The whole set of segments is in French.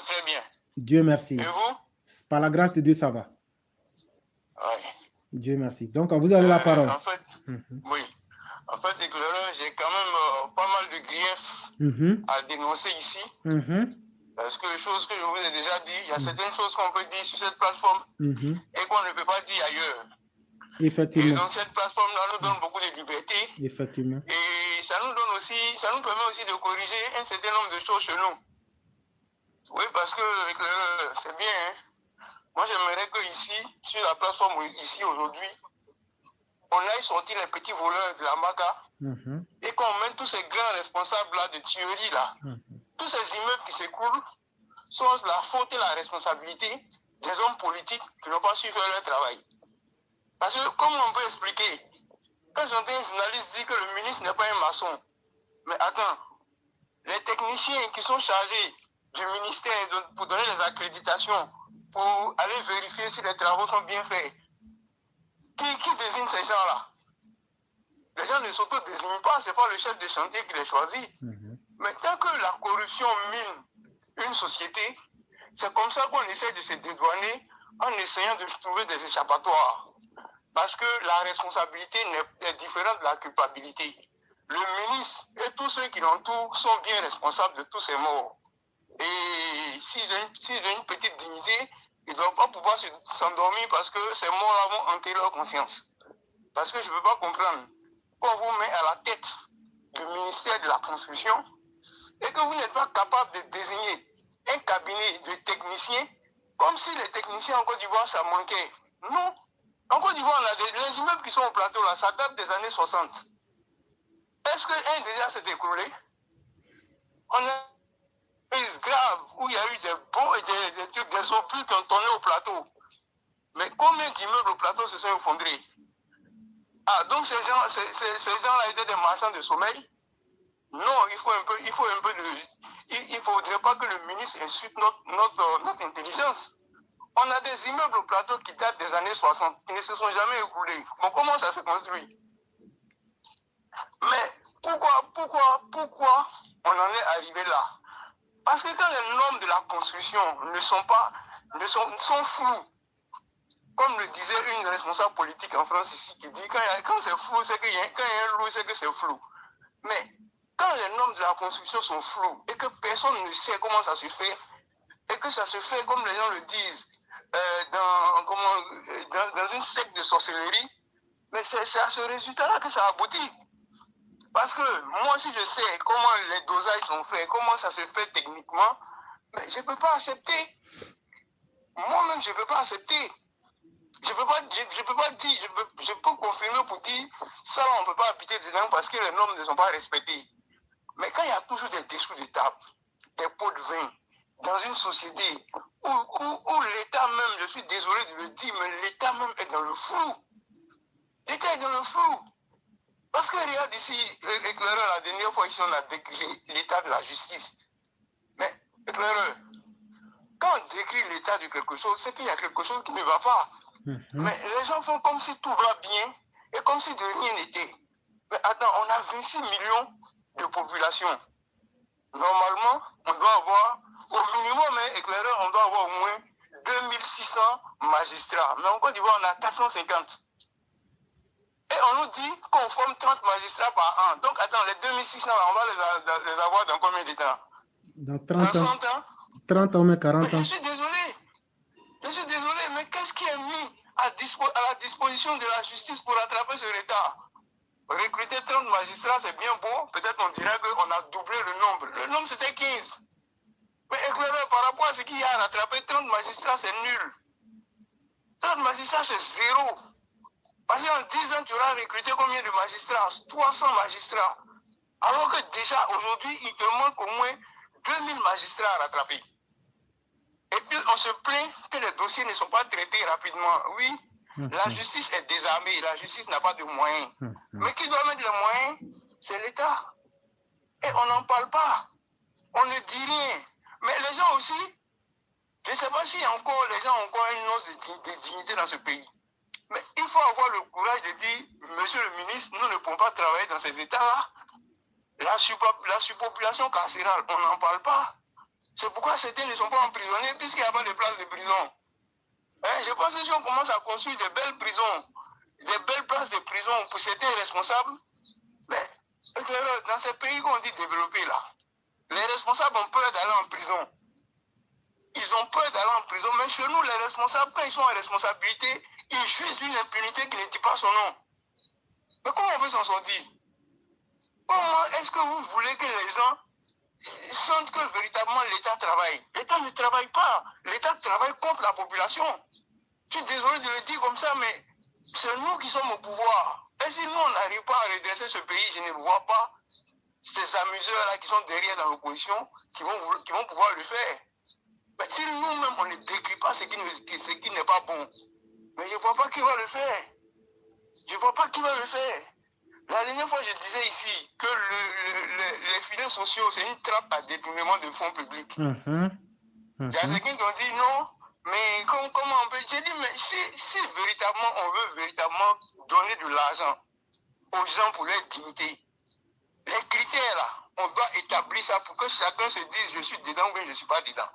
passe très bien. Dieu merci. Et vous? Par la grâce de Dieu, ça va. Oui. Dieu merci. Donc, vous avez la parole. En fait, oui. En fait, éclaireur, j'ai quand même pas mal de griefs à dénoncer ici. Parce que chose que je vous ai déjà dit, il y a certaines choses qu'on peut dire sur cette plateforme et qu'on ne peut pas dire ailleurs. Effectivement. Et donc cette plateforme-là nous donne beaucoup de liberté. Effectivement. Et ça nous donne aussi, ça nous permet aussi de corriger un certain nombre de choses chez nous. Oui, parce que c'est bien. Hein? Moi, j'aimerais que ici, sur la plateforme ici aujourd'hui, on aille sortir les petits voleurs de la MACA et qu'on mette tous ces grands responsables-là de tuerie là. Tous ces immeubles qui s'écoulent sont la faute et la responsabilité des hommes politiques qui n'ont pas su faire leur travail. Parce que, comment on peut expliquer, quand j'entends un journaliste dire que le ministre n'est pas un maçon, mais attends, les techniciens qui sont chargés du ministère pour donner les accréditations, pour aller vérifier si les travaux sont bien faits, qui désigne ces gens-là? Les gens ne s'auto-désignent pas, ce n'est pas le chef de chantier qui les choisit. Mais tant que la corruption mine une société, c'est comme ça qu'on essaie de se dédouaner en essayant de trouver des échappatoires. Parce que la responsabilité est différente de la culpabilité. Le ministre et tous ceux qui l'entourent sont bien responsables de tous ces morts. Et s'ils ont une petite dignité, ils ne doivent pas pouvoir s'endormir parce que ces morts-là vont hanter leur conscience. Parce que je ne peux pas comprendre qu'on vous met à la tête du ministère de la Construction et que vous n'êtes pas capable de désigner un cabinet de techniciens comme si les techniciens en Côte d'Ivoire, ça manquait. Non. En Côte d'Ivoire, on a les immeubles qui sont au plateau, là, ça date des années 60. Est-ce qu'un déjà s'est écroulé? On a une crise grave où il y a eu des obus qui ont tourné au plateau. Mais combien d'immeubles au plateau se sont effondrés? Ah, donc ces gens-là étaient des marchands de sommeil? Non, il ne faudrait pas que le ministre insulte notre intelligence. On a des immeubles au plateau qui datent des années 60, qui ne se sont jamais écoulés. Bon, comment ça se construit? Mais pourquoi on en est arrivé là? Parce que quand les normes de la construction sont floues, comme le disait une responsable politique en France ici, qui dit quand c'est flou, c'est qu'il y a un loup, c'est que c'est flou. Mais quand les normes de la construction sont floues et que personne ne sait comment ça se fait, et que ça se fait comme les gens le disent, dans une secte de sorcellerie, mais c'est à ce résultat-là que ça aboutit. Parce que moi, si je sais comment les dosages sont faits, comment ça se fait techniquement, mais je ne peux pas accepter. Moi-même, je ne peux pas accepter. Je peux confirmer pour dire, ça, on ne peut pas habiter dedans parce que les normes ne sont pas respectées. Mais quand il y a toujours des dessous de table, des pots de vin, dans une société où l'État même, je suis désolé de le dire, mais l'État même est dans le flou. L'État est dans le flou. Parce que regarde ici, éclaireur, la dernière fois ici, on a décrit l'état de la justice. Mais, éclaireur, quand on décrit l'état de quelque chose, c'est qu'il y a quelque chose qui ne va pas. Mais les gens font comme si tout va bien et comme si de rien n'était. Mais attends, on a 26 millions de population. Normalement, on doit avoir, au minimum, éclaireur, on doit avoir au moins 2600 magistrats. Mais en Côte d'Ivoire, on a 450. Et on nous dit qu'on forme 30 magistrats par an. Donc, attends, les 2600, on va les avoir dans combien de temps? Dans 30 ans. 100 ans? 30 ans, mais 40 ans. Je suis désolé. Mais qu'est-ce qui est mis à la disposition de la justice pour rattraper ce retard? Recruter 30 magistrats, c'est bien beau. Peut-être on dirait qu'on a doublé le nombre. Le nombre, c'était 15. Mais éclaireur, par rapport à ce qu'il y a à rattraper, 30 magistrats, c'est nul. 30 magistrats, c'est zéro. Parce qu'en 10 ans, tu auras recruté combien de magistrats? 300 magistrats. Alors que déjà, aujourd'hui, il te manque au moins 2000 magistrats à rattraper. Et puis, on se plaint que les dossiers ne sont pas traités rapidement. Oui, la justice est désarmée, la justice n'a pas de moyens. Mais qui doit mettre les moyens? C'est l'État. Et on n'en parle pas. On ne dit rien. Mais les gens aussi, je ne sais pas si encore les gens ont encore une once de dignité dans ce pays. Mais il faut avoir le courage de dire, monsieur le ministre, nous ne pouvons pas travailler dans ces états-là. La surpopulation carcérale, on n'en parle pas. C'est pourquoi certains ne sont pas emprisonnés, puisqu'il n'y a pas de place de prison. Hein, je pense que si on commence à construire des belles prisons, des belles places de prison pour certains responsables, mais dans ces pays qu'on dit développés là, les responsables ont peur d'aller en prison. Ils ont peur d'aller en prison, mais chez nous, les responsables, quand ils sont en responsabilité, ils jouissent d'une impunité qui ne dit pas son nom. Mais comment on peut s'en sortir? Comment est-ce que vous voulez que les gens sentent que véritablement l'État travaille? L'État ne travaille pas. L'État travaille contre la population. Je suis désolé de le dire comme ça, mais c'est nous qui sommes au pouvoir. Et si nous, on n'arrive pas à redresser ce pays, je ne vois pas ces amuseurs-là qui sont derrière dans l'opposition qui vont pouvoir le faire. Mais si nous-mêmes, on ne décrit pas ce qui n'est pas bon, mais je ne vois pas qui va le faire. Je ne vois pas qui va le faire. La dernière fois, je disais ici que les filets sociaux, c'est une trappe à détournement de fonds publics. Il y a quelqu'un qui ont dit non, mais comment on peut... J'ai dit, mais si véritablement, on veut véritablement donner de l'argent aux gens pour leur dignité, les critères là, on doit établir ça pour que chacun se dise je suis dedans ou bien je ne suis pas dedans.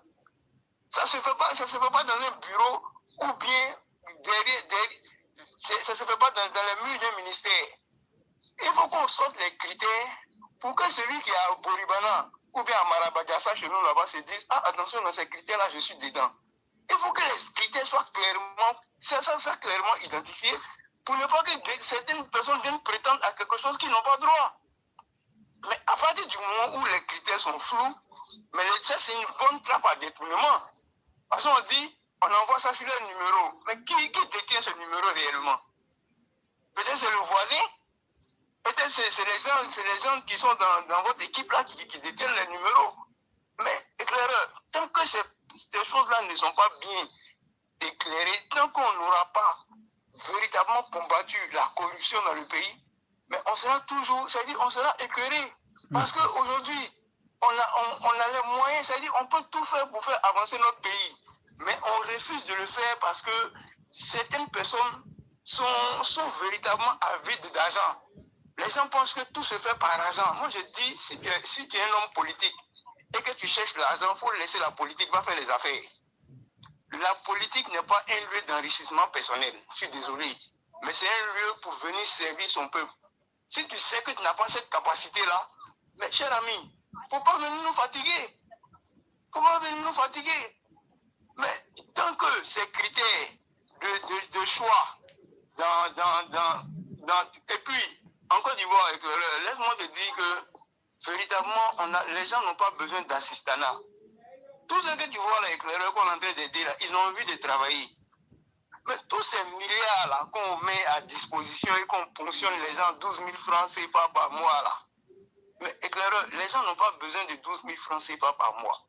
Ça ne se fait pas dans un bureau ou bien derrière ça ne se fait pas dans les murs d'un ministère. Il faut qu'on sorte les critères pour que celui qui est à Boribana ou bien à Marabadiassa chez nous là-bas se dise ah attention dans ces critères-là je suis dedans. Il faut que les critères soient clairement identifiés pour ne pas que certaines personnes viennent prétendre à quelque chose qu'ils n'ont pas droit. Mais à partir du moment où les critères sont flous, mais ça c'est une bonne trappe à détournement. Parce qu'on dit, on envoie ça sur un numéro. Mais qui détient ce numéro réellement? Peut-être c'est le voisin. Peut-être c'est les gens qui sont dans votre équipe là qui détiennent les numéros. Mais éclaireur, tant que ces choses-là ne sont pas bien éclairées, tant qu'on n'aura pas véritablement combattu la corruption dans le pays, mais on sera toujours, c'est-à-dire on sera éclairé. Parce qu'aujourd'hui, on a les moyens, c'est-à-dire on peut tout faire pour faire avancer notre pays. Mais on refuse de le faire parce que certaines personnes sont véritablement avides d'argent. Les gens pensent que tout se fait par argent. Moi je dis, si tu es un homme politique et que tu cherches l'argent, il faut laisser la politique, va faire les affaires. La politique n'est pas un lieu d'enrichissement personnel, je suis désolé. Mais c'est un lieu pour venir servir son peuple. Si tu sais que tu n'as pas cette capacité-là, mais cher ami, il ne faut pas venir nous fatiguer. Il ne faut pas venir nous fatiguer. Mais tant que ces critères de choix et puis, en Côte d'Ivoire, laisse-moi te dire que véritablement, les gens n'ont pas besoin d'assistanat. Tout ce que tu vois là, éclaireurs qu'on est en train d'aider là, ils ont envie de travailler. Mais tous ces milliards là qu'on met à disposition et qu'on ponctionne les gens 12 000 francs CFA par mois là. Mais éclaireur, les gens n'ont pas besoin de 12 000 francs CFA par mois.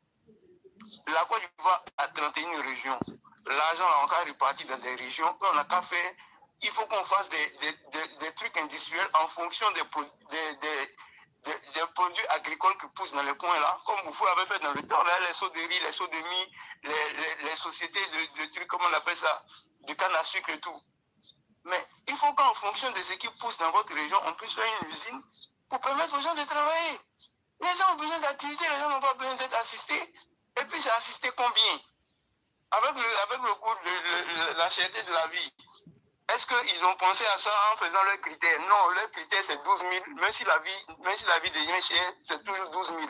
La Côte d'Ivoire a 31 régions. L'argent est encore réparti dans des régions. On n'a qu'à faire. Il faut qu'on fasse des trucs industriels en fonction des produits agricoles qui poussent dans les coins là. Comme vous avez fait dans le temps, là, les seaux de riz, les seaux de mie, les sociétés de trucs, comment on appelle ça, du canne à sucre et tout. Mais il faut qu'en fonction de ce qui pousse dans votre région, on puisse faire une usine pour permettre aux gens de travailler. Les gens ont besoin d'activité, les gens n'ont pas besoin d'être assistés. Et puis c'est assisté combien? Avec le coût de la cherté de la vie. Est-ce qu'ils ont pensé à ça en faisant leurs critères? Non, leurs critères c'est 12 000. Même si la vie devient chère, c'est toujours 12 000.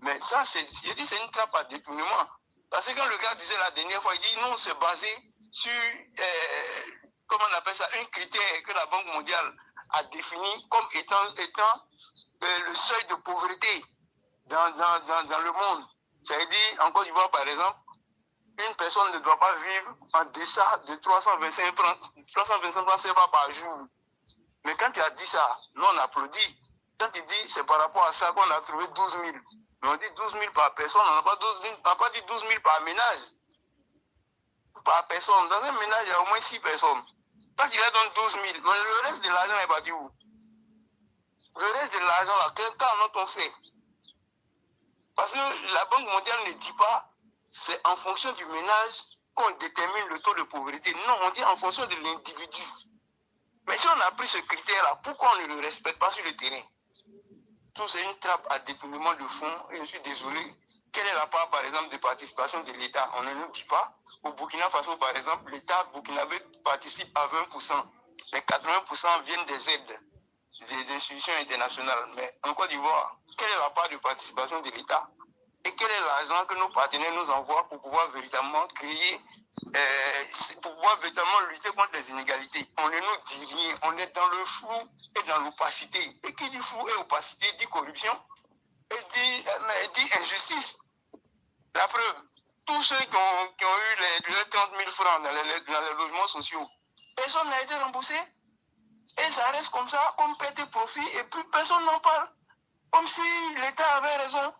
Mais ça, je dis c'est une trappe à détournement. Parce que quand le gars disait la dernière fois, il dit non, c'est basé sur, comment on appelle ça, un critère que la Banque mondiale a défini comme étant le seuil de pauvreté dans le monde. C'est-à-dire, en Côte d'Ivoire, par exemple, une personne ne doit pas vivre en deçà de 325 francs CFA par jour. Mais quand tu as dit ça, nous on applaudit. Quand tu dis c'est par rapport à ça qu'on a trouvé 12 000. Mais on dit 12 000 par personne, on n'a pas dit 12 000 par ménage. Par personne. Dans un ménage, il y a au moins 6 personnes. Quand il a donné 12 000, mais le reste de l'argent est parti où? Le reste de l'argent, là, quel temps on fait? Parce que la Banque mondiale ne dit pas c'est en fonction du ménage qu'on détermine le taux de pauvreté. Non, on dit en fonction de l'individu. Mais si on a pris ce critère-là, pourquoi on ne le respecte pas sur le terrain? Tout c'est une trappe à détournement de fonds, et je suis désolé, quelle est la part, par exemple, de participation de l'État? On ne nous dit pas. Au Burkina Faso, par exemple, l'État burkinabé participe à 20%. Les 80% viennent des aides des institutions internationales. Mais en Côte d'Ivoire, quelle est la part de participation de l'État? Et quel est l'argent que nos partenaires nous envoient pour pouvoir véritablement créer, pour pouvoir véritablement lutter contre les inégalités? On ne nous dit rien. On est dans le flou et dans l'opacité. Et qui dit flou et opacité dit corruption et dit injustice. La preuve, tous ceux qui ont eu les 30 000 francs dans les logements sociaux, personne n'a été remboursé. Et ça reste comme ça, on paie des profits et puis personne n'en parle. Comme si l'État avait raison.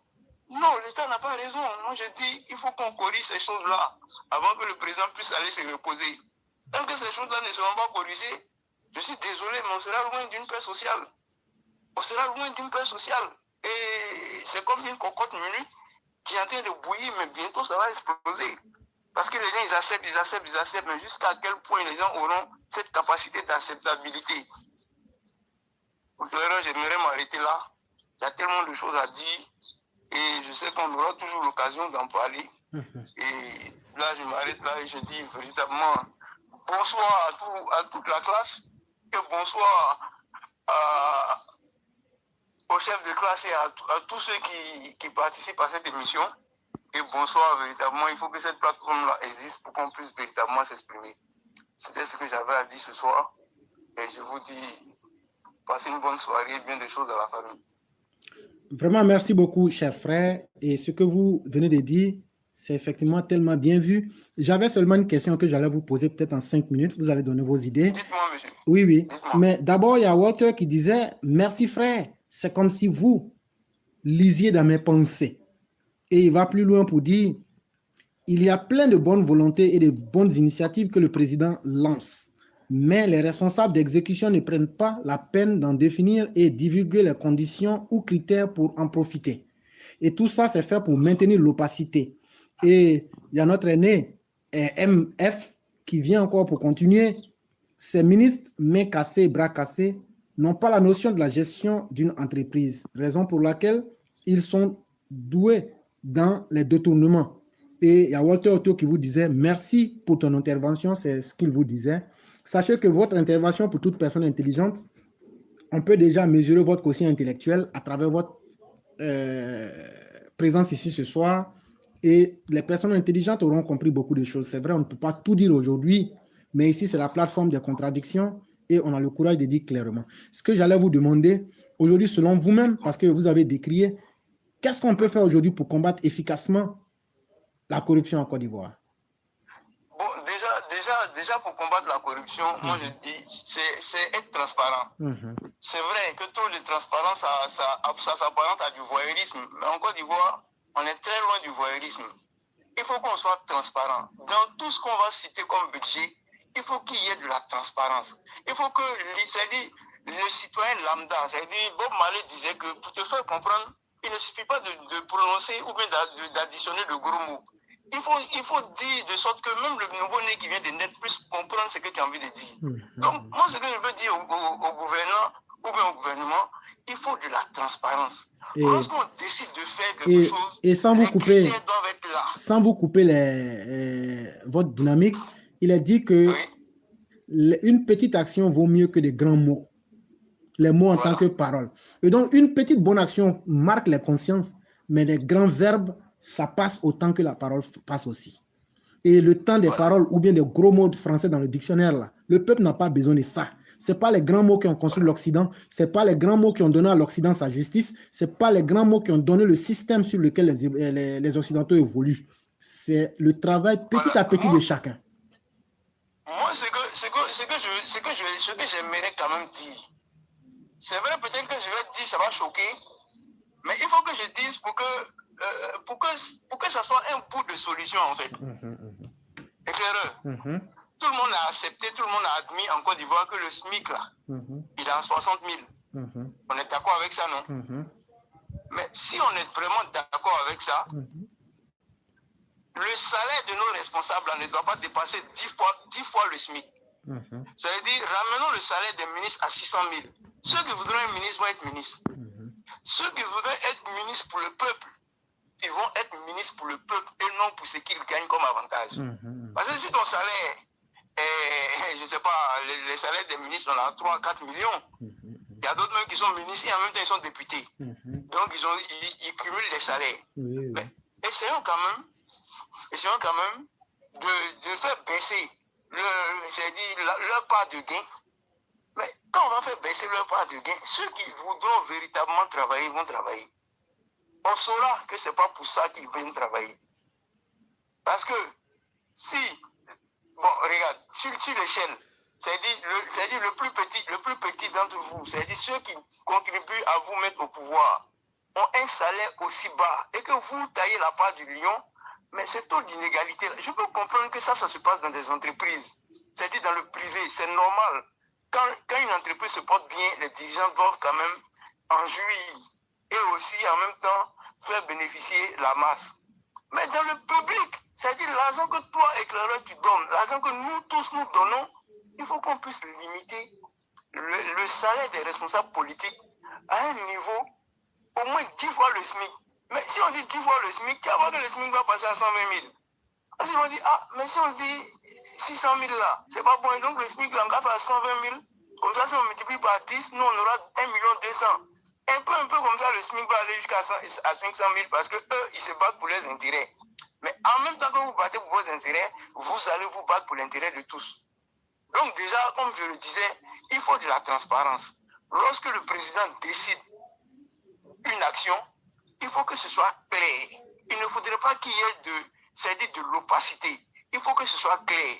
Non, l'État n'a pas raison. Moi, je dis il faut qu'on corrige ces choses-là avant que le président puisse aller se reposer. Tant que ces choses-là ne seront pas corrigées, je suis désolé, mais on sera loin d'une paix sociale. On sera loin d'une paix sociale. Et c'est comme une cocotte minute qui est en train de bouillir, mais bientôt ça va exploser. Parce que les gens, ils acceptent, mais jusqu'à quel point les gens auront cette capacité d'acceptabilité. Pour l'heure, j'aimerais m'arrêter là. Il y a tellement de choses à dire. Et je sais qu'on aura toujours l'occasion d'en parler. Et là, je m'arrête là et je dis véritablement bonsoir à toute la classe et bonsoir au chef de classe et à tous ceux qui participent à cette émission. Et bonsoir, véritablement, il faut que cette plateforme-là existe pour qu'on puisse véritablement s'exprimer. C'était ce que j'avais à dire ce soir. Et je vous dis, passez une bonne soirée et bien des choses à la famille. Vraiment, merci beaucoup, cher frère. Et ce que vous venez de dire, c'est effectivement tellement bien vu. J'avais seulement une question que j'allais vous poser peut-être en 5 minutes. Vous allez donner vos idées. Dites-moi, monsieur. Oui, oui. Dites-moi. Mais d'abord, il y a Walter qui disait, merci, frère. C'est comme si vous lisiez dans mes pensées. Et il va plus loin pour dire, il y a plein de bonnes volontés et de bonnes initiatives que le président lance. Mais les responsables d'exécution ne prennent pas la peine d'en définir et divulguer les conditions ou critères pour en profiter. Et tout ça, c'est fait pour maintenir l'opacité. Et il y a notre aîné, MF, qui vient encore pour continuer. Ces ministres, mains cassées, bras cassés, n'ont pas la notion de la gestion d'une entreprise, raison pour laquelle ils sont doués dans les détournements. Et il y a Walter Otto qui vous disait, merci pour ton intervention, c'est ce qu'il vous disait. Sachez que votre intervention, pour toute personne intelligente, on peut déjà mesurer votre quotient intellectuel à travers votre présence ici ce soir. Et les personnes intelligentes auront compris beaucoup de choses. C'est vrai, on ne peut pas tout dire aujourd'hui, mais ici, c'est la plateforme des contradictions et on a le courage de dire clairement. Ce que j'allais vous demander, aujourd'hui, selon vous-même, parce que vous avez décrié, qu'est-ce qu'on peut faire aujourd'hui pour combattre efficacement la corruption en Côte d'Ivoire? Bon, déjà pour combattre la corruption, moi je dis, c'est être transparent. C'est vrai que tout le transparent, ça s'apparente à du voyeurisme. Mais en Côte d'Ivoire, on est très loin du voyeurisme. Il faut qu'on soit transparent. Dans tout ce qu'on va citer comme budget, il faut qu'il y ait de la transparence. Il faut que, c'est-à-dire, le citoyen lambda, c'est-à-dire, Bob Marley disait que pour te faire comprendre, il ne suffit pas de prononcer ou bien d'additionner de gros mots. Il faut dire de sorte que même le nouveau-né qui vient de naître puisse comprendre ce que tu as envie de dire. Donc, moi, ce que je veux dire au gouvernant ou bien au gouvernement, il faut de la transparence. Lorsqu'on décide de faire quelque chose, et sans vous couper, les critères doivent être là. Sans vous couper votre dynamique, il est dit que une petite action vaut mieux que de grands mots. Les mots en tant que parole. Et donc, une petite bonne action marque les consciences, mais les grands verbes, ça passe autant que la parole passe aussi. Et le temps des paroles ou bien des gros mots français dans le dictionnaire, là, le peuple n'a pas besoin de ça. Ce n'est pas les grands mots qui ont construit l'Occident, ce n'est pas les grands mots qui ont donné à l'Occident sa justice, ce n'est pas les grands mots qui ont donné le système sur lequel les Occidentaux évoluent. C'est le travail petit à petit de chacun. Moi, ce que j'aimerais quand même dire, c'est vrai, peut-être que je vais dire, ça va choquer, mais il faut que je dise pour que ça soit un bout de solution, en fait. Éclaireur. Tout le monde a accepté, tout le monde a admis en Côte d'Ivoire que le SMIC, là, il est à 60 000. On est d'accord avec ça, non? Mais si on est vraiment d'accord avec ça, le salaire de nos responsables là, ne doit pas dépasser 10 fois le SMIC. Ça veut dire, ramenons le salaire des ministres à 600 000. Ceux qui voudront être ministres vont être ministres. Ceux qui voudraient être ministres pour le peuple ils vont être ministres pour le peuple et non pour ce qu'ils gagnent comme avantage. Parce que si ton salaire est, je ne sais pas, les salaires des ministres, on a 3-4 millions. Il y a d'autres même qui sont ministres et en même temps ils sont députés. Donc ils cumulent les salaires. Mais essayons quand même de faire baisser leur part de gain. Mais quand on va faire baisser leur part de gain, ceux qui voudront véritablement travailler vont travailler. On saura que ce n'est pas pour ça qu'ils viennent travailler. Parce que si, bon, regarde, sur l'échelle, c'est-à-dire le plus petit d'entre vous, c'est-à-dire ceux qui contribuent à vous mettre au pouvoir, ont un salaire aussi bas et que vous taillez la part du lion, mais ce taux d'inégalité, je peux comprendre que ça se passe dans des entreprises, c'est-à-dire dans le privé, c'est normal. Quand une entreprise se porte bien, les dirigeants doivent quand même en jouir et aussi en même temps faire bénéficier la masse. Mais dans le public, c'est-à-dire l'argent que toi, éclaireur, tu donnes, l'argent que nous tous nous donnons, il faut qu'on puisse limiter le salaire des responsables politiques à un niveau au moins 10 fois le SMIC. Mais si on dit 10 fois le SMIC, tu vas voir que le SMIC va passer à 120 000. Parce qu'on dit, mais si on dit 600 000 là, c'est pas bon. Et donc le SMIC là, on va faire 120 000. Comme ça, si on multiplie par 10, nous on aura 1 200 000. Un peu comme ça, le SMIC va aller jusqu'à 500 000 parce que eux, ils se battent pour leurs intérêts. Mais en même temps que vous battez pour vos intérêts, vous allez vous battre pour l'intérêt de tous. Donc déjà, comme je le disais, il faut de la transparence. Lorsque le président décide une action, il faut que ce soit clair. Il ne faudrait pas qu'il y ait de l'opacité. Il faut que ce soit clair.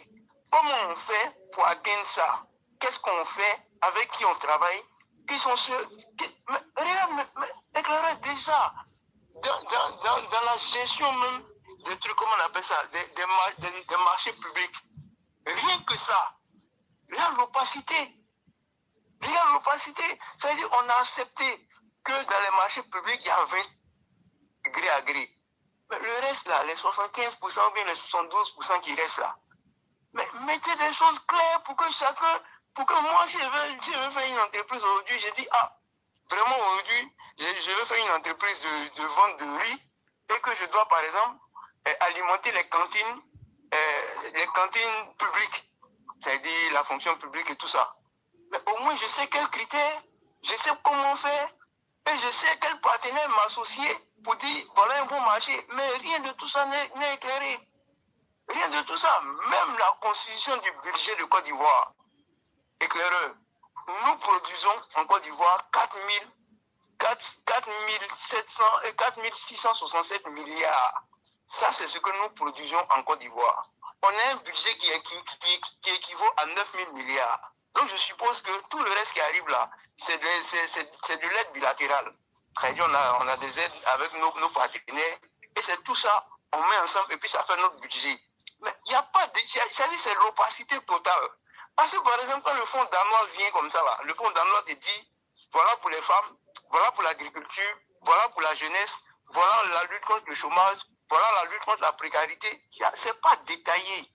Comment on fait pour atteindre ça? Qu'est-ce qu'on fait? Avec qui on travaille? Qui sont ceux qui... Regarde, éclairez déjà dans la gestion même des trucs, comment on appelle ça, des marchés publics. Rien que ça. Regarde l'opacité. Regarde l'opacité. C'est-à-dire qu'on a accepté que dans les marchés publics, il y a 20 gré à gré. Mais le reste là, les 75% ou bien les 72% qui restent là, mais mettez des choses claires pour que chacun, pour que moi, si je veux faire une entreprise aujourd'hui, je dis, vraiment aujourd'hui, je veux faire une entreprise de vente de riz et que je dois, par exemple, alimenter les cantines publiques, c'est-à-dire la fonction publique et tout ça. Mais au moins, je sais quels critères, je sais comment faire et je sais quel partenaire m'associer pour dire, voilà un bon marché. Mais rien de tout ça n'est éclairé. Rien de tout ça. Même la constitution du budget de Côte d'Ivoire, éclaireur, nous produisons en Côte d'Ivoire 4 667 milliards. Ça, c'est ce que nous produisons en Côte d'Ivoire. On a un budget qui équivaut à 9 000 milliards. Donc, je suppose que tout le reste qui arrive là, c'est de l'aide bilatérale. On a des aides avec nos partenaires. Et c'est tout ça, on met ensemble et puis ça fait notre budget. Mais il n'y a pas de... C'est l'opacité totale. Parce que, par exemple, quand le fonds danois vient comme ça, là, le fonds danois te dit, voilà pour les femmes, voilà pour l'agriculture, voilà pour la jeunesse, voilà la lutte contre le chômage, voilà la lutte contre la précarité. Ce n'est pas détaillé.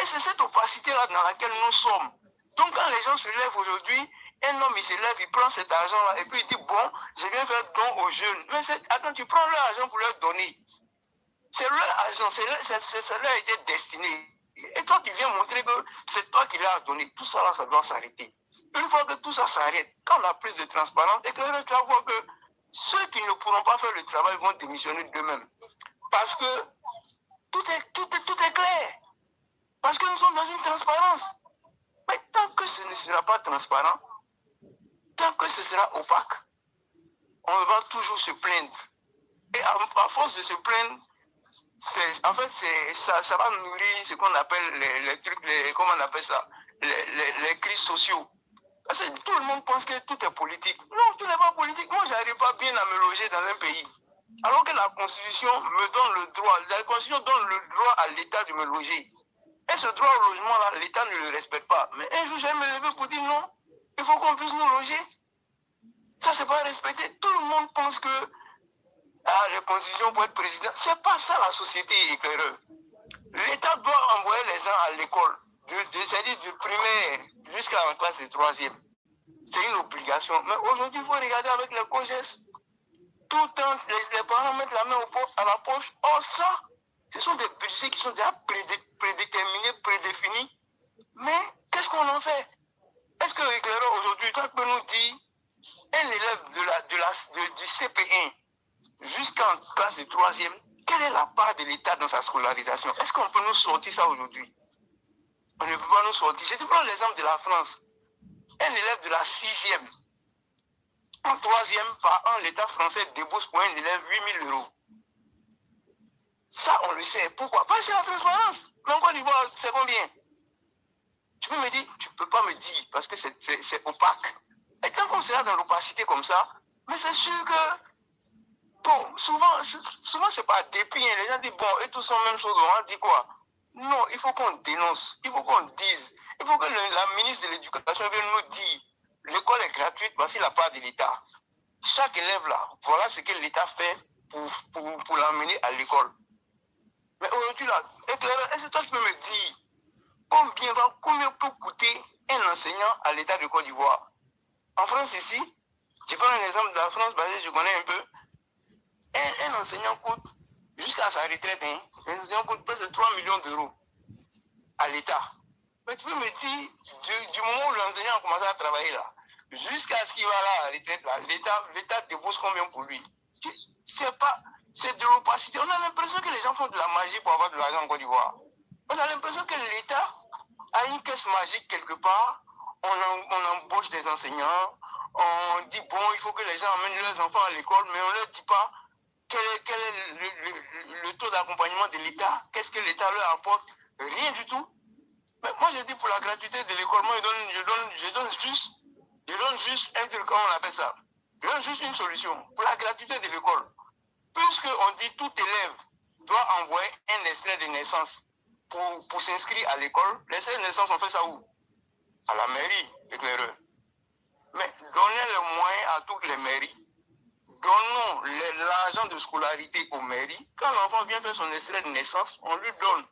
Et c'est cette opacité-là dans laquelle nous sommes. Donc quand les gens se lèvent aujourd'hui, un homme il se lève, il prend cet argent-là et puis il dit, bon, je viens faire don aux jeunes. Mais attends, tu prends leur argent pour leur donner. C'est leur argent, ça leur a été destiné. Et toi qui viens montrer que c'est toi qui leur as donné, tout ça là, ça doit s'arrêter. Une fois que tout ça s'arrête, quand on a plus de transparence, et que tu vas voir que ceux qui ne pourront pas faire le travail vont démissionner d'eux-mêmes. Parce que tout est clair. Parce que nous sommes dans une transparence. Mais tant que ce ne sera pas transparent, tant que ce sera opaque, on va toujours se plaindre. Et à force de se plaindre, ça va nourrir ce qu'on appelle les trucs, comment on appelle ça, les crises sociaux. Parce que tout le monde pense que tout est politique. Non, tout n'est pas politique. Moi, je n'arrive pas bien à me loger dans un pays. Alors que la Constitution me donne le droit, la Constitution donne le droit à l'État de me loger. Et ce droit au logement-là, l'État ne le respecte pas. Mais un jour, je vais me lever pour dire non, il faut qu'on puisse nous loger. Ça, c'est pas respecté. Tout le monde pense que la Constitution pour être président, c'est pas ça la société éclaireuse. L'État doit envoyer les gens à l'école, c'est-à-dire du primaire jusqu'à la classe de 3e. C'est une obligation. Mais aujourd'hui, il faut regarder avec les COGES. Tout le temps, les parents mettent la main à la poche. Or, ça, ce sont des budgets qui sont déjà prédéterminés, prédéfinis. Mais qu'est-ce qu'on en fait? Est-ce que l'éclaireur aujourd'hui, toi, peut nous dire, un élève du CP1 jusqu'en classe de 3e, quelle est la part de l'État dans sa scolarisation? Est-ce qu'on peut nous sortir ça aujourd'hui? On ne peut pas nous sortir. Je te prends l'exemple de la France. Un élève de la 6e, en 3e, par an, l'État français débourse pour un élève 8 000 €. Ça, on le sait. Pourquoi? Parce que c'est la transparence. Mais en Côte d'Ivoire, c'est combien? Tu peux me dire, tu ne peux pas me dire, parce que c'est opaque. Et tant qu'on sera dans l'opacité comme ça, mais c'est sûr que, bon, souvent c'est pas dépit. Les gens disent, bon, et tous sont même chose, on dit quoi? Non, il faut qu'on dénonce, il faut qu'on dise, il faut que la ministre de l'Éducation vienne nous dire, l'école est gratuite, voici la part de l'État. Chaque élève là, voilà ce que l'État fait pour l'emmener à l'école. Mais aujourd'hui là, est-ce que toi tu peux me dire combien peut coûter un enseignant à l'État de Côte d'Ivoire? En France ici, je prends un exemple de la France parce que je connais un peu. Un enseignant coûte, jusqu'à sa retraite, un enseignant coûte presque 3 millions d'euros à l'État. Mais tu peux me dire, du moment où l'enseignant a commencé à travailler là, jusqu'à ce qu'il va là à la retraite là, l'État débourse combien pour lui? C'est de l'opacité. On a l'impression que les gens font de la magie pour avoir de l'argent en Côte d'Ivoire. On a l'impression que l'État a une caisse magique quelque part. On embauche des enseignants. On dit, bon, il faut que les gens emmènent leurs enfants à l'école, mais on ne leur dit pas quel est le taux d'accompagnement de l'État. Qu'est-ce que l'État leur apporte? Rien du tout. Mais moi, je dis pour la gratuité de l'école, moi, je donne juste un truc, comment on appelle ça? Je donne juste une solution pour la gratuité de l'école. Puisqu'on dit tout élève doit envoyer un extrait de naissance pour s'inscrire à l'école, l'extrait de naissance, on fait ça où? À la mairie, éclaireur. Mais donnez les moyens à toutes les mairies. Donnons l'argent de scolarité aux mairies. Quand l'enfant vient faire son extrait de naissance, on lui donne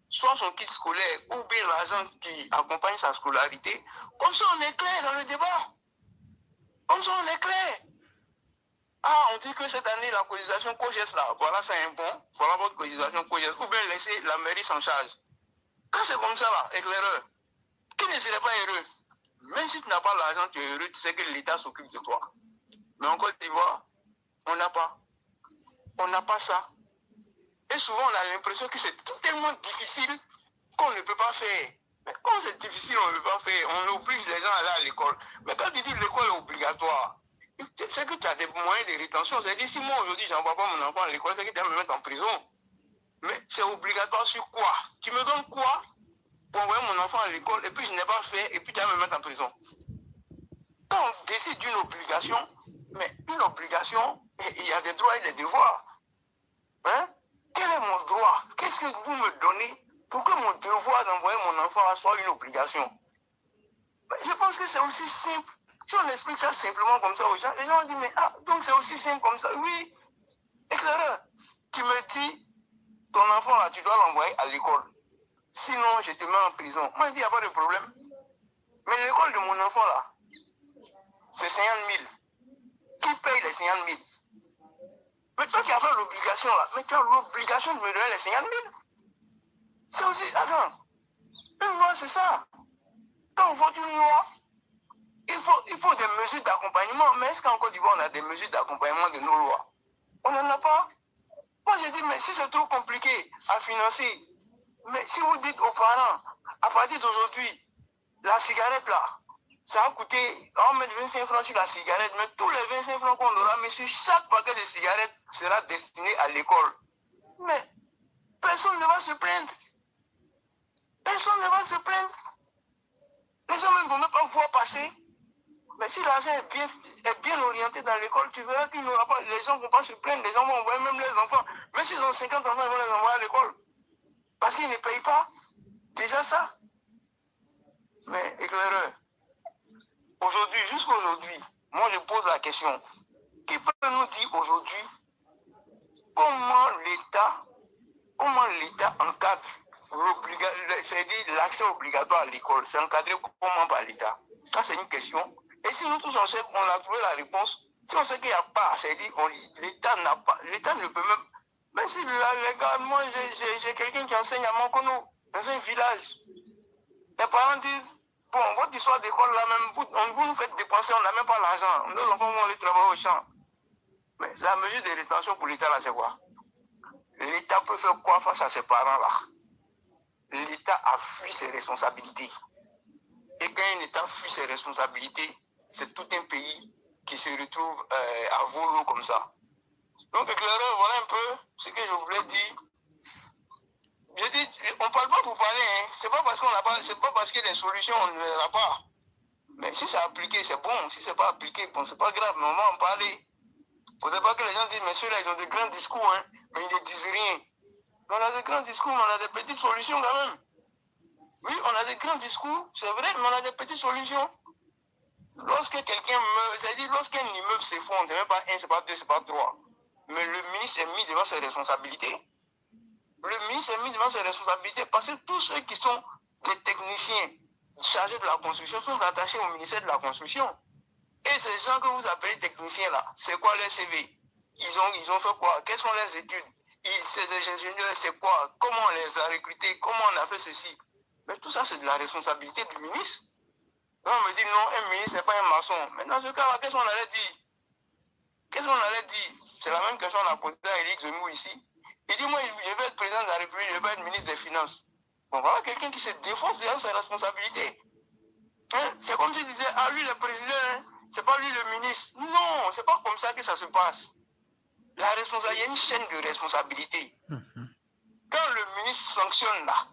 soit son kit scolaire ou bien l'argent qui accompagne sa scolarité. Comme ça, on est clair dans le débat. Comme ça, on est clair. Ah, on dit que cette année, la cotisation COGES là, voilà, c'est un bon, voilà votre cotisation COGES, ou bien laisser la mairie s'en charge. Quand c'est comme ça là, éclaireur, qui ne serait pas heureux? Même si tu n'as pas l'argent, tu es heureux, tu sais que l'État s'occupe de toi. Mais en Côte d'Ivoire, on n'a pas. On n'a pas ça. Et souvent, on a l'impression que c'est tellement difficile qu'on ne peut pas faire. Mais quand c'est difficile, on ne peut pas faire. On oblige les gens à aller à l'école. Mais quand tu dis que l'école est obligatoire, c'est que tu as des moyens de rétention. C'est-à-dire, si moi aujourd'hui, je n'envoie pas mon enfant à l'école, c'est que tu vas me mettre en prison. Mais c'est obligatoire sur quoi? Tu me donnes quoi pour envoyer mon enfant à l'école et puis je n'ai pas fait et puis tu vas me mettre en prison? Quand on décide d'une obligation, mais une obligation, il y a des droits et des devoirs. Hein? Quel est mon droit? Qu'est-ce que vous me donnez pour que mon devoir d'envoyer mon enfant soit une obligation? Je pense que c'est aussi simple. Si on explique ça simplement comme ça aux gens, les gens disent, mais ah, donc c'est aussi simple comme ça. Oui, éclaireur, tu me dis, ton enfant là, tu dois l'envoyer à l'école. Sinon, je te mets en prison. Moi, je dis, il n'y a pas de problème. Mais l'école de mon enfant là, c'est 50 000. Qui paye les 50 000? Mais toi qui as fait l'obligation là, mais tu as l'obligation de me donner les 50 000. C'est aussi, attends, une loi c'est ça. Quand on vote une loi, il faut des mesures d'accompagnement. Mais est-ce qu'en Côte d'Ivoire on a des mesures d'accompagnement de nos lois? On n'en a pas. Moi j'ai dit, mais si c'est trop compliqué à financer, mais si vous dites aux parents, à partir d'aujourd'hui, la cigarette là, ça a coûté, on met 25 francs sur la cigarette, mais tous les 25 francs qu'on aura mis sur chaque paquet de cigarettes sera destiné à l'école. Mais personne ne va se plaindre. Personne ne va se plaindre. Les gens ne vont même pas voir passer. Mais si l'argent est bien orienté dans l'école, tu verras qu'il n'y aura pas, les gens ne vont pas se plaindre. Les gens vont envoyer même les enfants. Même s'ils ont 50 enfants, ils vont les envoyer à l'école. Parce qu'ils ne payent pas. Déjà ça. Mais éclaireur, aujourd'hui, jusqu'aujourd'hui, moi je pose la question. Qui peut nous dire aujourd'hui comment l'État encadre c'est-à-dire l'accès obligatoire à l'école? C'est encadré comment par l'État? Ça, c'est une question. Et si nous tous on a trouvé la réponse, Si on sait qu'il n'y a pas, c'est-à-dire l'État n'a pas, l'État ne peut même. Mais si les gars, moi j'ai quelqu'un qui enseigne à Monkono, dans un village. Les parents disent, bon, votre histoire d'école là même, vous nous faites dépenser, on n'a même pas l'argent. Nos enfants vont aller travailler au champ. Mais la mesure de rétention pour l'État là, c'est quoi? L'État peut faire quoi face à ces parents là? L'État a fui ses responsabilités. Et quand un État fuit ses responsabilités, c'est tout un pays qui se retrouve à volo comme ça. Donc, éclaireur, voilà un peu ce que je voulais dire. Je dis, on ne parle pas pour parler, hein. C'est pas parce qu'on n'a pas, c'est pas parce qu'il y a des solutions, on ne les a pas. Mais si c'est appliqué, c'est bon. Si c'est pas appliqué, bon, c'est pas grave, mais on va en parler. Vous savez pas que les gens disent, mais ceux-là, ils ont de grands discours, hein, mais ils ne disent rien. Mais on a de grands discours, mais on a des petites solutions quand même. Oui, on a des grands discours, c'est vrai, mais on a des petites solutions. Lorsque quelqu'un meurt, c'est-à-dire lorsqu'un immeuble s'effondre, c'est même pas un, c'est pas deux, c'est pas trois. Mais le ministre est mis devant ses responsabilités. Le ministre est mis devant ses responsabilités parce que tous ceux qui sont des techniciens chargés de la construction sont attachés au ministère de la construction. Et ces gens que vous appelez techniciens là, c'est quoi leur CV? Ils ont fait quoi? Quelles sont leurs études? C'est des ingénieurs, c'est quoi? Comment on les a recrutés? Comment on a fait ceci? Mais tout ça, c'est de la responsabilité du ministre. Donc on me dit non, un ministre n'est pas un maçon. Mais dans ce cas-là, qu'est-ce qu'on allait dire? Qu'est-ce qu'on allait dire? C'est la même question qu'on a posée à Éric Zemmour ici. Il dit, moi, je vais être président de la République, je vais être ministre des Finances. Bon, voilà quelqu'un qui se défonce derrière ses responsabilités. Hein? C'est comme s'il disait, ah, lui, le président, hein, c'est pas lui le ministre. Non, c'est pas comme ça que ça se passe. La responsabilité, il y a une chaîne de responsabilité. Quand le ministre sanctionne là,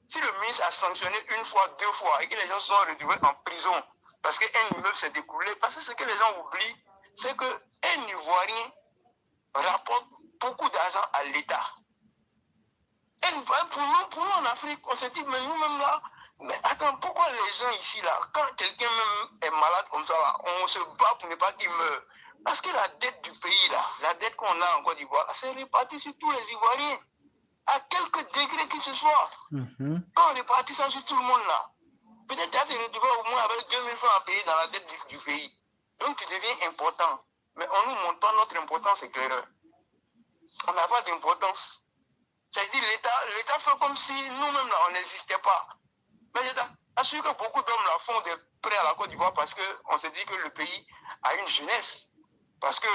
si le ministre a sanctionné une fois, deux fois, et que les gens sont retrouvés en prison, parce qu'un immeuble s'est découlé, parce que ce que les gens oublient, c'est qu'un Ivoirien rapporte beaucoup d'argent à l'État. Et pour nous en Afrique, on s'est dit, mais nous-mêmes là, mais attends, pourquoi les gens ici là, quand quelqu'un même est malade comme ça là, on se bat pour ne pas qu'il meure? Parce que la dette du pays là, la dette qu'on a en Côte d'Ivoire, c'est réparti sur tous les Ivoiriens, à quelque degré que ce soit. Quand on répartit ça sur tout le monde là, peut-être tu as te retrouver au moins avec 2000 francs à payer dans la dette du pays. Donc tu deviens important. Mais on ne nous montre pas notre importance, c'est clair. On n'a pas d'importance. C'est-à-dire l'État fait comme si nous-mêmes là, on n'existait pas. Mais je t'assure que beaucoup d'hommes là font des prêts à la Côte d'Ivoire parce qu'on se dit que le pays a une jeunesse. Parce que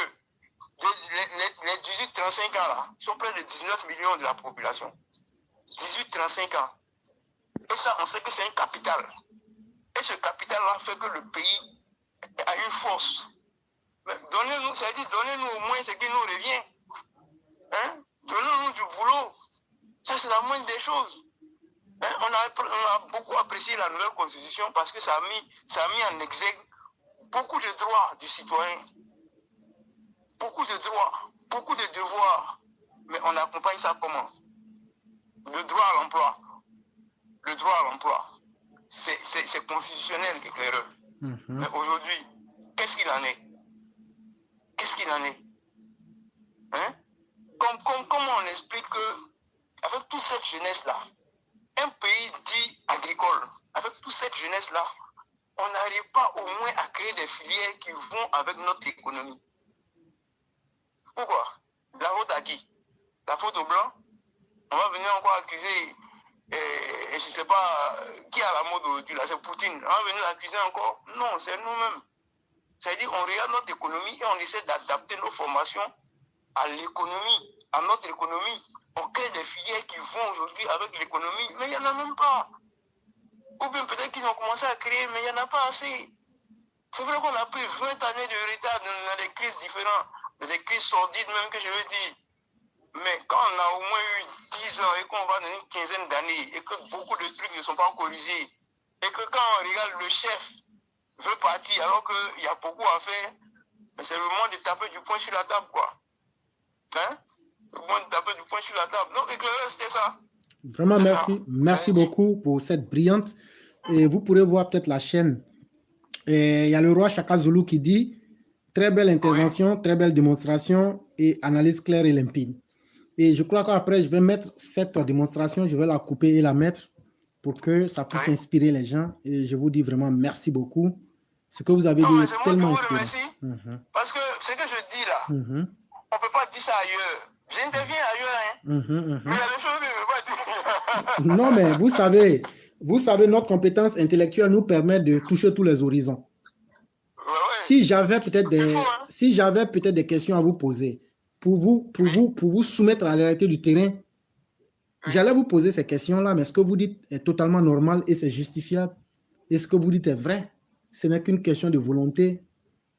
les 18-35 ans là sont près de 19 millions de la population. 18-35 ans. Et ça, on sait que c'est un capital. Et ce capital-là fait que le pays a une force. Mais donnez-nous, c'est-à-dire donnez-nous au moins ce qui nous revient. Hein? Donnez-nous du boulot. Ça, c'est la moindre des choses. Hein? On a beaucoup apprécié la nouvelle constitution parce que ça a mis en exergue beaucoup de droits du citoyen. Beaucoup de droits, beaucoup de devoirs. Mais on accompagne ça comment? Le droit à l'emploi. Le droit à l'emploi. C'est constitutionnel, éclaireur. Mais aujourd'hui, qu'est-ce qu'il en est? Qu'est-ce qu'il en est? Hein? Comment on explique que, avec toute cette jeunesse-là, un pays dit agricole, avec toute cette jeunesse-là, on n'arrive pas au moins à créer des filières qui vont avec notre économie. Pourquoi? La faute à qui? La faute aux Blancs? On va venir encore accuser, je ne sais pas, qui a la mode aujourd'hui, là, c'est Poutine. On va venir l'accuser encore? Non, c'est nous-mêmes. C'est-à-dire qu'on regarde notre économie et on essaie d'adapter nos formations à l'économie, à notre économie. On crée des filières qui vont aujourd'hui avec l'économie, mais il n'y en a même pas. Ou bien peut-être qu'ils ont commencé à créer, mais il n'y en a pas assez. C'est vrai qu'on a pris 20 années de retard dans des crises différentes, des crises sordides même que je veux dire. Mais quand on a au moins eu 10 ans et qu'on va dans une quinzaine d'années et que beaucoup de trucs ne sont pas corrigés, et que quand on regarde le chef veut partir alors qu'il y a beaucoup à faire, c'est le moment de taper du poing sur la table, quoi. Hein? Le moment de taper du poing sur la table. Donc, éclaireur, c'était ça. Vraiment, merci. Merci beaucoup pour cette brillante. Et vous pourrez voir peut-être la chaîne. Et il y a le roi Chaka Zulu qui dit très belle intervention, très belle démonstration et analyse claire et limpide. Et je crois qu'après, je vais mettre cette démonstration, je vais la couper et la mettre pour que ça puisse inspirer les gens. Et je vous dis vraiment merci beaucoup. Ce que vous avez Non, dit mais est c'est moi qui tellement vous inspirant. remercie. Parce que ce que je dis là, Mhm. on ne peut pas dire ça ailleurs. J'interviens ailleurs, hein. Mais il y a des choses que je ne peux pas dire. Non, mais vous savez, notre compétence intellectuelle nous permet de toucher tous les horizons. Ouais. Si j'avais peut-être hein. des questions à vous poser pour vous soumettre à la réalité du terrain, j'allais vous poser ces questions-là, mais ce que vous dites est totalement normal et c'est justifiable. Et ce que vous dites est vrai. Ce n'est qu'une question de volonté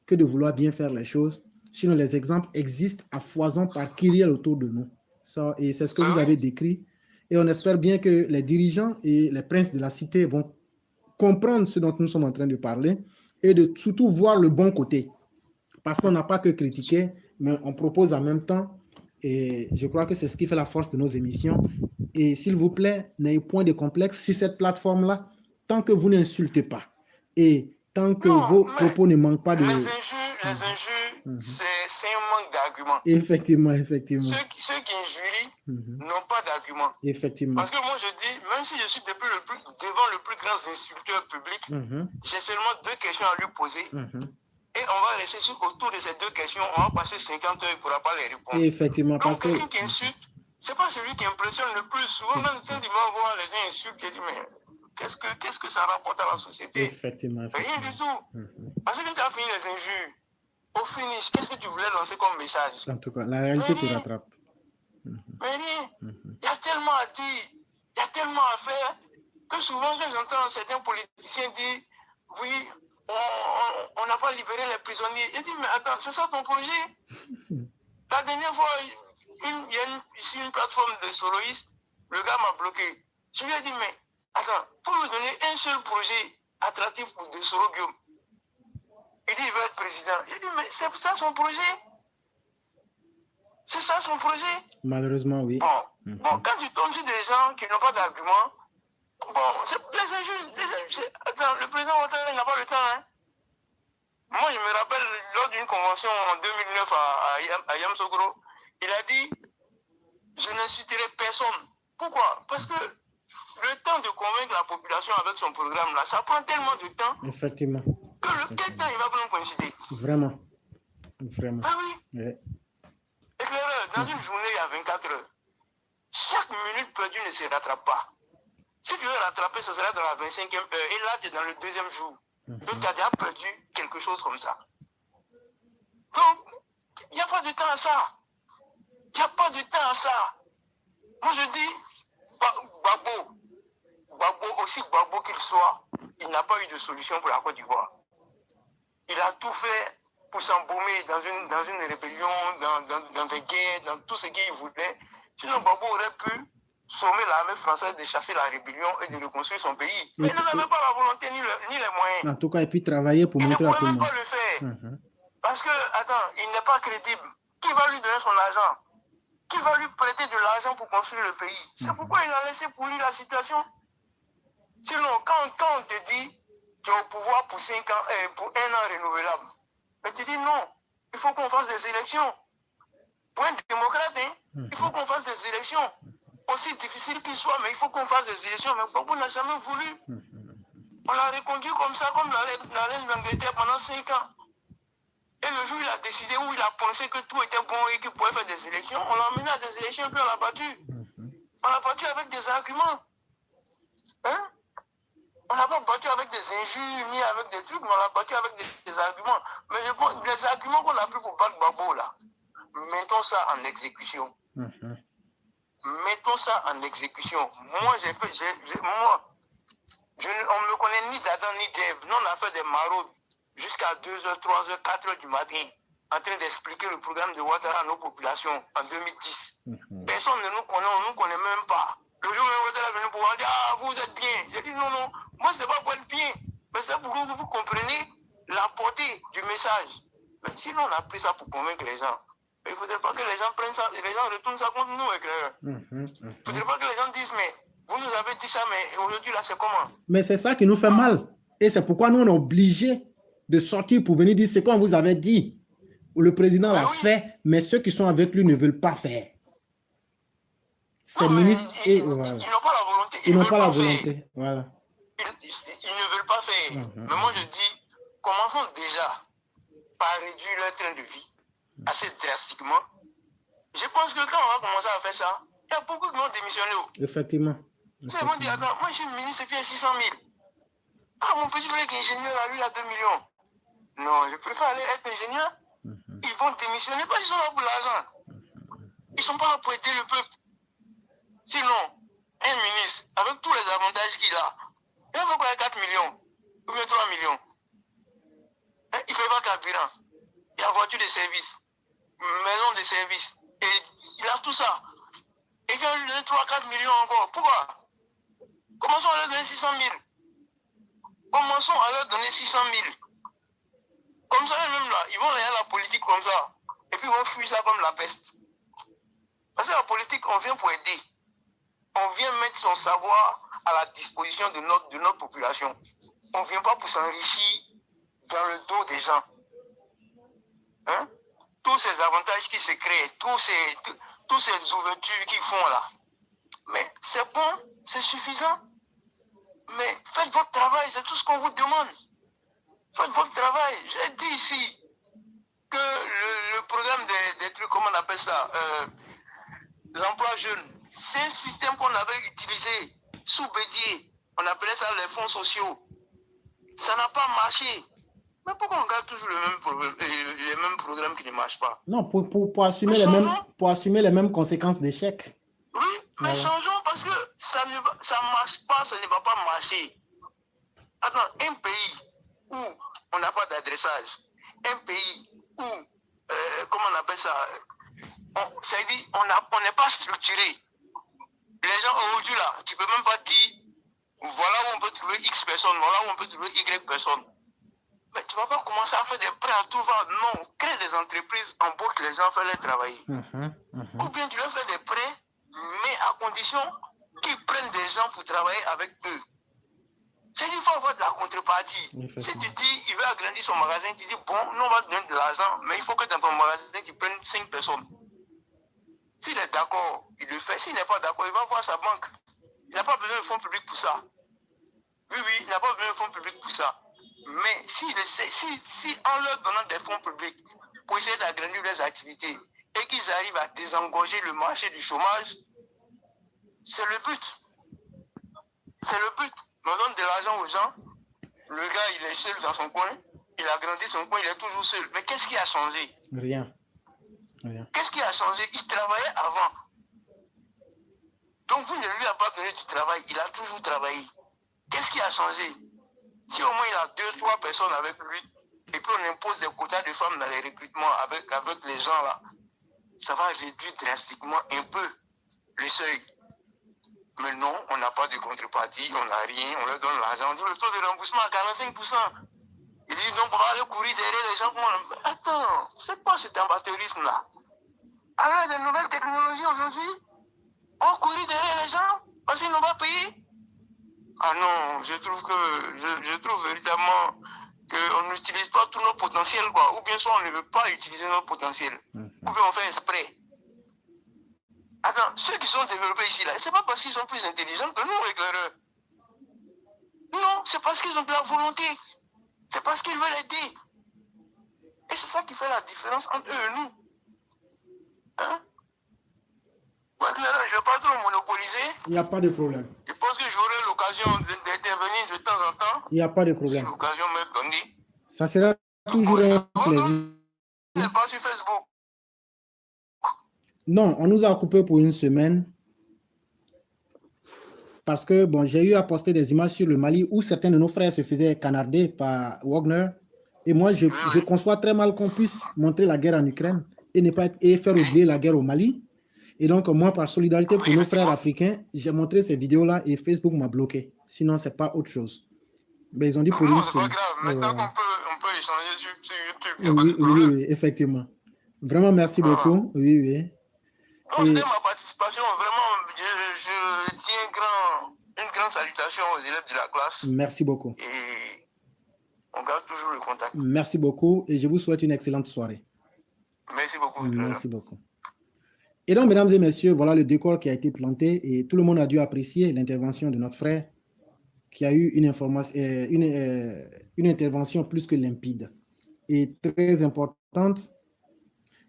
que de vouloir bien faire les choses. Sinon, les exemples existent à foison par kyrielle autour de nous. Ça, et c'est ce que vous avez décrit. Et on espère bien que les dirigeants et les princes de la cité vont comprendre ce dont nous sommes en train de parler et de surtout voir le bon côté. Parce qu'on n'a pas que critiquer, mais on propose en même temps. Et je crois que c'est ce qui fait la force de nos émissions. Et s'il vous plaît, n'ayez point de complexe sur cette plateforme-là, tant que vous n'insultez pas. Et tant que vos propos ne manquent pas de... Les injures, c'est un manque d'arguments. Effectivement. Ceux qui injurient n'ont pas d'arguments. Effectivement. Parce que moi, je dis, même si je suis devant le plus grand insulteur public, j'ai seulement 2 questions à lui poser. Et on va rester autour de ces 2 questions. On va passer 50 heures, il ne pourra pas les répondre. Effectivement. Donc, quelqu'un qui insulte, ce n'est pas celui qui impressionne le plus. Souvent, même quand il va voir les gens insultent, il dit, mais qu'est-ce que ça rapporte à la société? Effectivement. Rien du tout. Parce que quand tu as fini les injures, au finish, qu'est-ce que tu voulais lancer comme message? En tout cas, la réalité te rattrape. Mais rien. Il y a tellement à dire, il y a tellement à faire, que souvent, quand j'entends certains politiciens dire, oui, on n'a pas libéré les prisonniers. Je dis, mais attends, c'est ça ton projet? La dernière fois, il y a ici une plateforme de soloistes, le gars m'a bloqué. Je lui ai dit, mais attends, pour me donner un seul projet attractif pour De Solo Guillaume, il dit, il veut être président. J'ai dit, mais c'est ça son projet? C'est ça son projet? Malheureusement, oui. Bon, quand tu tombes sur des gens qui n'ont pas d'arguments, bon, les injures, attends, le président Ouattara, il n'a pas le temps, hein. Moi, je me rappelle, lors d'une convention en 2009 à Yamoussoukro, il a dit, je n'insulterai personne. Pourquoi? Parce que le temps de convaincre la population avec son programme, là, ça prend tellement de temps. Effectivement. Quel temps il va prendre pour inciter? Vraiment. Ah oui. Ouais. Éclaireur, dans une journée, il y a 24 heures. Chaque minute perdue ne se rattrape pas. Si tu veux rattraper, ça sera dans la 25e heure. Et là, tu es dans le 2e jour. Donc, tu as déjà perdu quelque chose comme ça. Donc, il n'y a pas de temps à ça. Il n'y a pas de temps à ça. Moi, je dis, Gbagbo, aussi Gbagbo qu'il soit, il n'a pas eu de solution pour la Côte d'Ivoire. Il a tout fait pour s'embaumer dans une rébellion, dans des guerres, dans tout ce qu'il voulait. Sinon, Gbagbo aurait pu sommer l'armée française de chasser la rébellion et de reconstruire son pays. Mais il n'avait pas la volonté ni les moyens. En tout cas, et puis travailler pour montrer à tout le monde. Il ne pouvait même pas le faire. Parce que, attends, il n'est pas crédible. Qui va lui donner son argent? Qui va lui prêter de l'argent pour construire le pays? C'est pourquoi il a laissé pourrir la situation. Sinon, quand on te dit tu es au pouvoir pour 5 ans, pour 1 an renouvelable, mais tu dis non, il faut qu'on fasse des élections. Pour un démocrate, il faut qu'on fasse des élections. Aussi difficile qu'il soit, mais il faut qu'on fasse des élections. Mais Gbagbo n'a jamais voulu. On l'a reconduit comme ça, comme la reine d'Angleterre pendant 5 ans. Et le jour où il a décidé, où il a pensé que tout était bon et qu'il pouvait faire des élections, on l'a emmené à des élections et puis on l'a battu. On l'a battu avec des arguments. Hein? On l'a pas battu avec des injures ni avec des trucs, mais on l'a battu avec des arguments. Mais je pense, les arguments qu'on a pris pour battre Gbagbo là, mettons ça en exécution. Mettons ça en exécution. Moi, on ne me connaît ni d'Adam ni d'Ève. Nous, on a fait des maraudes jusqu'à 2h, 3h, 4h du matin, en train d'expliquer le programme de Ouattara à nos populations en 2010. Personne ne nous connaît, on ne nous connaît même pas. Le jour où Ouattara est venu pour dire, ah, vous êtes bien. J'ai dit, non, moi, ce n'est pas pour être bien, mais c'est pour que vous compreniez la portée du message. Mais sinon, on a pris ça pour convaincre les gens. Mais il ne faudrait pas que les gens prennent ça, et les gens retournent ça contre nous, éclaireur. Il ne faudrait pas que les gens disent, mais vous nous avez dit ça, mais aujourd'hui, là, c'est comment? Mais c'est ça qui nous fait mal. Et c'est pourquoi nous, on est obligés de sortir pour venir dire ce qu'on vous avait dit. Le président l'a fait, mais ceux qui sont avec lui ne veulent pas faire. Ces ministres... Ils n'ont pas la volonté. Ils n'ont pas la volonté. Voilà. Ils ne veulent pas faire. Mais moi, je dis, commençons déjà par réduire leur train de vie assez drastiquement. Je pense que quand on va commencer à faire ça, il y a beaucoup qui vont démissionner. Effectivement. Ils vont dire, attends, moi je suis ministre et puis il y a 600 000. Ah, mon petit frère qui est ingénieur, lui, il a 2 millions. Non, je préfère aller être ingénieur. Ils vont démissionner parce qu'ils sont là pour l'argent. Ils ne sont pas là pour aider le peuple. Sinon, un ministre, avec tous les avantages qu'il a, il va payer 4 millions ou bien 3 millions. Hein? Il ne fait pas carburant. Il y a voiture de service, maison de service. Et il a tout ça. Et quand lui donne 3-4 millions encore, pourquoi? Commençons à leur donner 600 000. Commençons à leur donner 600 000. Comme ça, même là, ils vont regarder la politique comme ça. Et puis ils vont fuir ça comme la peste. Parce que la politique, on vient pour aider. On vient mettre son savoir à la disposition de notre population. On ne vient pas pour s'enrichir dans le dos des gens. Hein? Tous ces avantages qui se créent, tous ces ouvertures qu'ils font là. Mais c'est bon, c'est suffisant. Mais faites votre travail, c'est tout ce qu'on vous demande. Faites votre travail. J'ai dit ici que le programme des trucs, comment on appelle ça, l'emploi jeune, c'est un système qu'on avait utilisé sous Bédier. On appelait ça les fonds sociaux. Ça n'a pas marché. Mais pourquoi on garde toujours les mêmes programmes qui ne marchent pas? Non, pour assumer les mêmes conséquences d'échec. Oui, mais changeons parce que ça ne marche pas, ça ne va pas marcher. Attends, un pays où on n'a pas d'adressage, un pays où, comment on appelle ça, c'est-à-dire on n'est pas structuré. Les gens aujourd'hui là, tu ne peux même pas dire, voilà où on peut trouver X personnes, voilà où on peut trouver Y personnes. Mais tu ne vas pas commencer à faire des prêts à tout va. Non, crée des entreprises, embauche les gens, fais-les travailler. Ou bien tu leur fais des prêts, mais à condition qu'ils prennent des gens pour travailler avec eux. C'est qu'il faut avoir de la contrepartie. Si tu dis, il veut agrandir son magasin, tu dis, bon, nous on va te donner de l'argent, mais il faut que dans ton magasin, tu prennes 5 personnes. S'il est d'accord, il le fait. S'il n'est pas d'accord, il va voir sa banque. Il n'a pas besoin de fonds publics pour ça. Oui, il n'a pas besoin de fonds publics pour ça. Mais si en leur donnant des fonds publics pour essayer d'agrandir leurs activités et qu'ils arrivent à désengorger le marché du chômage, c'est le but. C'est le but. On donne de l'argent aux gens. Le gars, il est seul dans son coin. Il a grandi son coin, il est toujours seul. Mais qu'est-ce qui a changé? Rien. Qu'est-ce qui a changé? Il travaillait avant. Donc vous ne lui avez pas donné du travail. Il a toujours travaillé. Qu'est-ce qui a changé? Si au moins il a 2-3 personnes avec lui, et puis on impose des quotas de femmes dans les recrutements avec les gens là, ça va réduire drastiquement un peu le seuil. Mais non, on n'a pas de contrepartie, on n'a rien, on leur donne l'argent. On dit le taux de remboursement à 45%. Ils disent donc on va aller courir derrière les gens. Attends, c'est quoi cet amateurisme là? Alors des nouvelles technologies aujourd'hui, on courir derrière les gens parce qu'ils n'ont pas payé. Ah non, je trouve véritablement qu'on n'utilise pas tout notre potentiel, quoi. Ou bien soit on ne veut pas utiliser notre potentiel. Ou bien on fait exprès. Attends, ceux qui sont développés ici, là, c'est pas parce qu'ils sont plus intelligents que nous, éclaireurs. Non, c'est parce qu'ils ont de la volonté. C'est parce qu'ils veulent aider. Et c'est ça qui fait la différence entre eux et nous. Hein? Ouais, éclaireur, je ne vais pas trop monopoliser. Il n'y a pas de problème. Je pense que j'aurai l'occasion d'intervenir de temps en temps. Il n'y a pas de problème. Si l'occasion m'est donnée. Ça sera toujours un plaisir. Je ne pas sur Facebook. Non, on nous a coupé pour une semaine. Parce que, bon, j'ai eu à poster des images sur le Mali où certains de nos frères se faisaient canarder par Wagner. Et moi, je conçois très mal qu'on puisse montrer la guerre en Ukraine et faire oublier la guerre au Mali. Et donc, moi, par solidarité pour nos frères africains, j'ai montré ces vidéos-là et Facebook m'a bloqué. Sinon, ce n'est pas autre chose. Mais ils ont dit pour une semaine. C'est pas grave. Maintenant qu'on peut échanger sur YouTube. Oui, effectivement. Vraiment, merci beaucoup. Oui. Donc, c'était ma participation. Vraiment, je tiens une grande salutation aux élèves de la classe. Merci beaucoup. Et on garde toujours le contact. Merci beaucoup et je vous souhaite une excellente soirée. Merci beaucoup. Merci beaucoup. Et donc, mesdames et messieurs, voilà le décor qui a été planté et tout le monde a dû apprécier l'intervention de notre frère qui a eu une information, une intervention plus que limpide et très importante.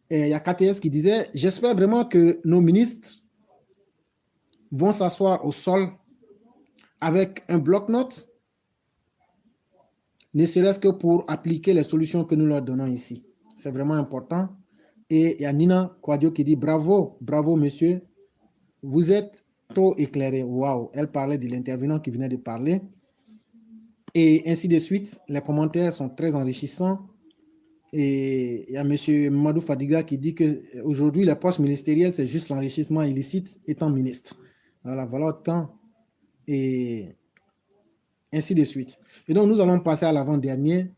Et il y a KTS qui disait, j'espère vraiment que nos ministres vont s'asseoir au sol avec un bloc-notes, ne serait-ce que pour appliquer les solutions que nous leur donnons ici. C'est vraiment important. Et il y a Nina Quadio qui dit, bravo, bravo monsieur, vous êtes trop éclairé. Waouh, elle parlait de l'intervenant qui venait de parler. Et ainsi de suite, les commentaires sont très enrichissants. Et il y a M. Madou Fadiga qui dit qu'aujourd'hui, les postes ministériels, c'est juste l'enrichissement illicite étant ministre. Voilà, voilà autant. Et ainsi de suite. Et donc, nous allons passer à l'avant-dernier.